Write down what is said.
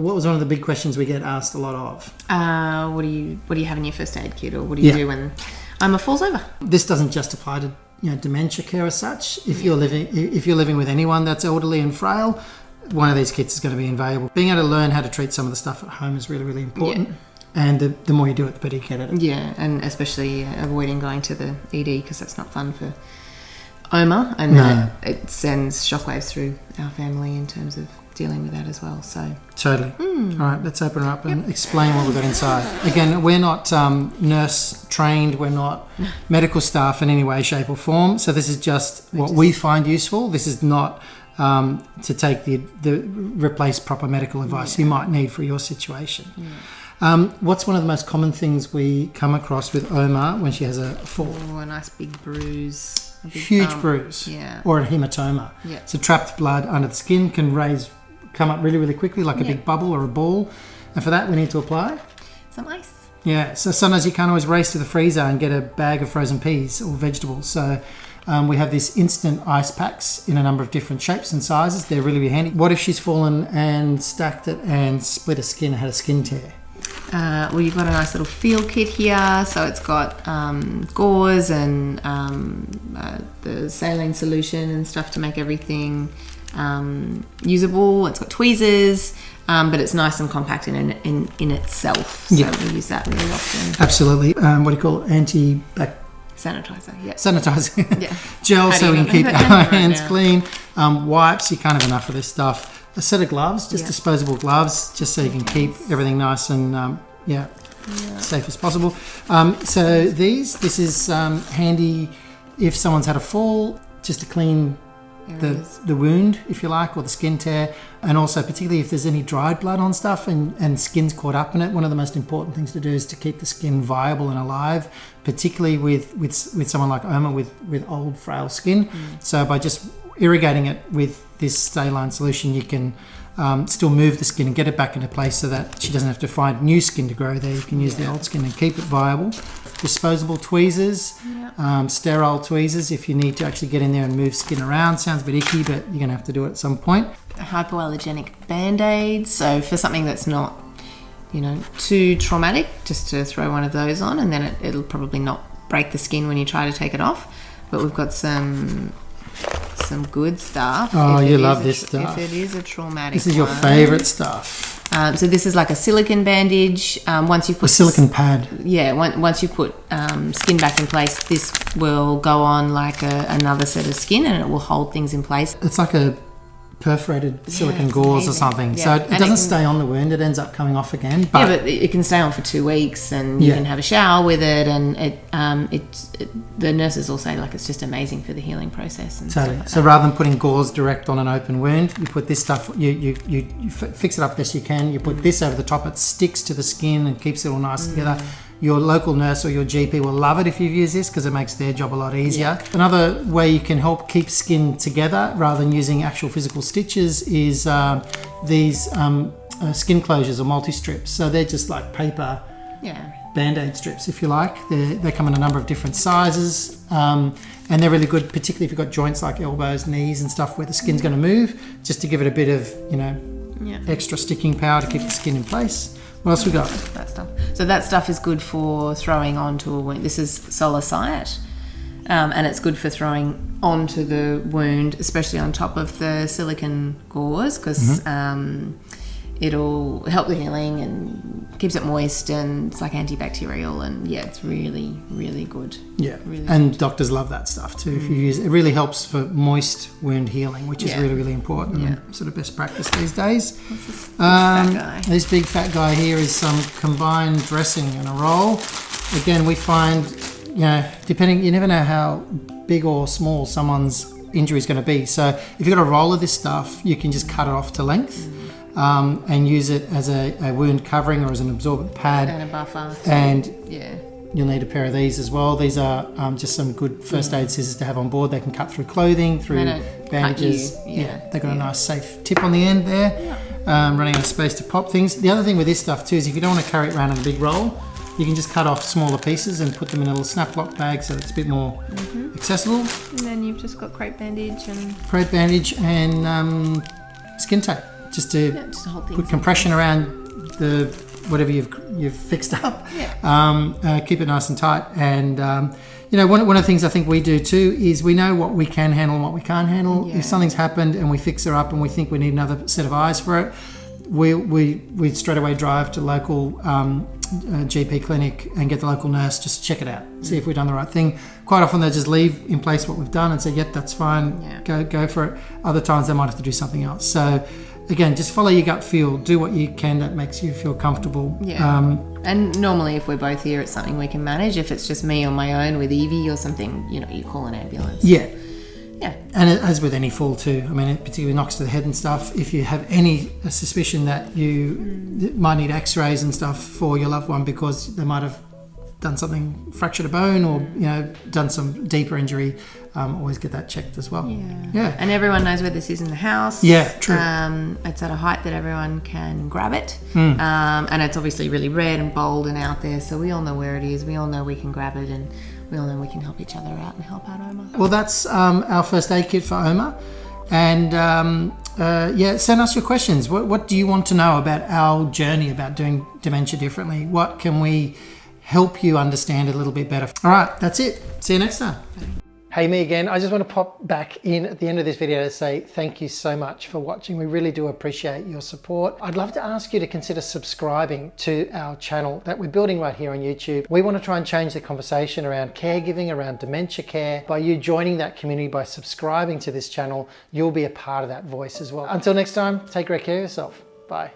What was one of the big questions we get asked a lot of? What do you have in your first aid kit, or what do you do when falls over? This doesn't just apply to dementia care as such. If you're living with anyone that's elderly and frail, one of these kits is going to be invaluable. Being able to learn how to treat some of the stuff at home is really, really important. Yeah. And the more you do it, the better you get at it. Yeah, and especially avoiding going to the ED, because that's not fun for Oma, and then it sends shockwaves through our family in terms of dealing with that as well. So totally. All right, let's open her up and explain what we've got inside. Again, we're not nurse trained, we're not medical staff in any way, shape or form, so this is just what we find useful. This is not to take the replace proper medical advice you might need for your situation. What's one of the most common things we come across with Oma when she has a fall? Oh, a nice big bruise. A big huge bruise. Yeah. Or a hematoma. Yeah. So trapped blood under the skin can come up really, really quickly, like a big bubble or a ball. And for that, we need to apply some ice. Yeah. So sometimes you can't always race to the freezer and get a bag of frozen peas or vegetables. So we have these instant ice packs in a number of different shapes and sizes. They're really, really handy. What if she's fallen and stacked it and split a skin, had a skin tear? Well, you've got a nice little field kit here. So it's got gauze and the saline solution and stuff to make everything usable. It's got tweezers, but it's nice and compact in itself. So we use that really often. Absolutely. What do you call it? Sanitizer, yeah. Sanitizer. Yeah. Gel, so we can keep our hands clean. Wipes, you can't have enough of this stuff. A set of gloves, just disposable gloves, just so you can keep everything nice and safe as possible. So this is handy if someone's had a fall, just to clean the wound, if you like, or the skin tear, and also particularly if there's any dried blood on stuff and skin's caught up in it. One of the most important things to do is to keep the skin viable and alive, particularly with someone like Oma with old, frail skin. So by just irrigating it with this saline solution, you can still move the skin and get it back into place so that she doesn't have to find new skin to grow there. You can use the old skin and keep it viable. Disposable tweezers, sterile tweezers if you need to actually get in there and move skin around. Sounds a bit icky, but you're going to have to do it at some point. Hypoallergenic Band-Aids, so for something that's not too traumatic, just to throw one of those on, and then it'll probably not break the skin when you try to take it off. But we've got some good stuff. Oh, you love this stuff. If it is a traumatic This is your favourite stuff. So this is like a silicone bandage. Once you put a silicone pad. Yeah, once you put skin back in place, this will go on like another set of skin, and it will hold things in place. It's like a perforated silicone gauze or something. Yeah. So it doesn't stay on the wound, it ends up coming off again. But it can stay on for 2 weeks, and you can have a shower with it, and the nurses will say like it's just amazing for the healing process. And totally. So rather than putting gauze direct on an open wound, you put this stuff, you fix it up best you can, you put this over the top, it sticks to the skin and keeps it all nice together. Your local nurse or your GP will love it if you've used this, because it makes their job a lot easier. Yeah. Another way you can help keep skin together rather than using actual physical stitches is these skin closures or multi-strips. So they're just like paper Band-Aid strips, if you like. They come in a number of different sizes, and they're really good, particularly if you've got joints like elbows, knees and stuff where the skin's going to move, just to give it a bit of extra sticking power to keep the skin in place. What else we got? That stuff. So that stuff is good for throwing onto a wound. This is Solacite, and it's good for throwing onto the wound, especially on top of the silicone gauze, because it'll help the healing and keeps it moist, and it's like antibacterial, and it's really, really good. Yeah, really and good. Doctors love that stuff too. If you use it, it really helps for moist wound healing, which is really, really important and sort of best practice these days. What's this big fat guy? This big fat guy here is some combined dressing and a roll. Again, we find, depending, you never know how big or small someone's injury is going to be. So if you've got a roll of this stuff, you can just cut it off to length. And use it as a wound covering or as an absorbent pad. And a buffer. And you'll need a pair of these as well. These are just some good first aid scissors to have on board. They can cut through clothing, through bandages. They've got a nice safe tip on the end there, running out of space to pop things. The other thing with this stuff too is if you don't want to carry it around in a big roll, you can just cut off smaller pieces and put them in a little snap lock bag so it's a bit more accessible. And then you've just got crepe bandage and skin tape. just to hold things put compression around the whatever you've fixed up. Keep it nice and tight. And one of the things I think we do too is we know what we can handle and what we can't handle. If something's happened and we fix her up and we think we need another set of eyes for it, we straight away drive to local GP clinic and get the local nurse just to check it out, see if we've done the right thing. Quite often they just leave in place what we've done and say, yep, that's fine, go for it. Other times they might have to do something else. So again, just follow your gut feel, do what you can that makes you feel comfortable. And normally if we're both here, it's something we can manage. If it's just me on my own with Evie or something, you call an ambulance. And as with any fall too, I mean, it particularly knocks to the head and stuff. If you have any suspicion that you might need x-rays and stuff for your loved one because they might have done something, fractured a bone or, done some deeper injury, always get that checked as well. And everyone knows where this is in the house. True. It's at a height that everyone can grab it. And it's obviously really red and bold and out there, so we all know where it is. We all know we can grab it, and we all know we can help each other out and help out Oma. Well, that's our first aid kit for Oma. And send us your questions. What do you want to know about our journey about doing dementia differently? What can we help you understand a little bit better? All right, that's it. See you next time. Hey, me again. I just want to pop back in at the end of this video to say thank you so much for watching. We really do appreciate your support. I'd love to ask you to consider subscribing to our channel that we're building right here on YouTube. We want to try and change the conversation around caregiving, around dementia care. By you joining that community, by subscribing to this channel, you'll be a part of that voice as well. Until next time, take great care of yourself. Bye.